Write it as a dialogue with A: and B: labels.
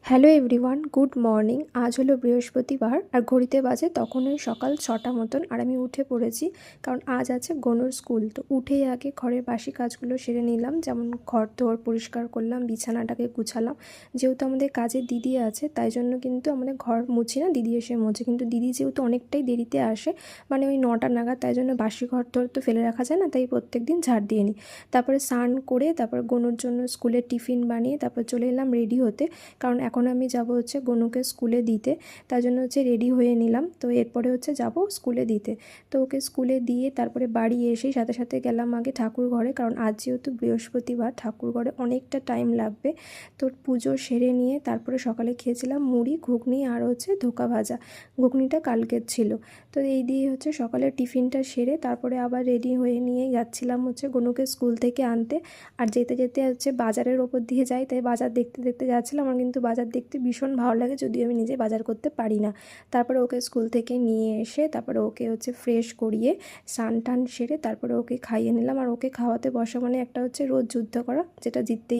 A: Hello everyone, good morning. আজ হলো বৃহস্পতিবার আর ঘড়িতে বাজে তখন ওই সকাল 6টা মতন। আর আমি উঠে পড়েছি কারণ আজ আছে গনুর স্কুল। তো উঠেই আগে ঘরের বাসি কাজগুলো সেরে নিলাম, যেমন ঘর দোর পরিষ্কার করলাম, বিছানাটাকে গুছালাম। যেহেতু আমাদের কাজে দিদি আছে তাই জন্য কিন্তু আমাদের ঘর মুছি না, দিদি এসে মোছে। কিন্তু দিদি যেহেতু অনেকটাই দেরিতে আসে, মানে ওই 9টা নাগাদ, তাই জন্য বাসি ঘর দোর তো ফেলে রাখা যায় না, তাই প্রত্যেক দিন ঝাড় দিয়ে নিই। তারপরে স্নান করে তারপর গনুর জন্য স্কুলের টিফিন বানিয়ে তারপর চলে এলাম রেডি হতে, কারণ এখন আমি যাব হচ্ছে গনুকে স্কুলে দিতে। তার জন্য হচ্ছে রেডি হয়ে নিলাম। তো এরপরে হচ্ছে যাব স্কুলে দিতে। তো ওকে স্কুলে দিয়ে তারপরে বাড়ি এসেই সাথে সাথে গেলাম আগে ঠাকুর ঘরে, কারণ আজ যেহেতু বৃহস্পতিবার ঠাকুর ঘরে অনেকটা টাইম লাগবে। তো পুজো সেরে নিয়ে তারপরে সকালে খেয়েছিলাম মুড়ি, ঘুগনি আর হচ্ছে ধোকা ভাজা। ঘুগনিটা কালকের ছিল। তো এই দিয়ে হচ্ছে সকালের টিফিনটা সেরে তারপরে আবার রেডি হয়ে নিয়ে যাচ্ছিলাম হচ্ছে গনুকে স্কুল থেকে আনতে। আর যেতে যেতে হচ্ছে বাজারের ওপর দিয়ে যাই, তাই বাজার দেখতে দেখতে যাচ্ছিলাম। আমার কিন্তু বাজার দেখতে ভীষণ ভালো লাগে, যদিও আমি নিজে বাজার করতে পারি না। তারপরে ওকে স্কুল থেকে নিয়ে এসে তারপরে ওকে হচ্ছে ফ্রেশ করিয়ে স্নান টান সেরে তারপরে ওকে খাইয়ে নিলাম। আর ওকে খাওয়াতে বসা মানে একটা হচ্ছে রোজ যুদ্ধ করা, যেটা জিততেই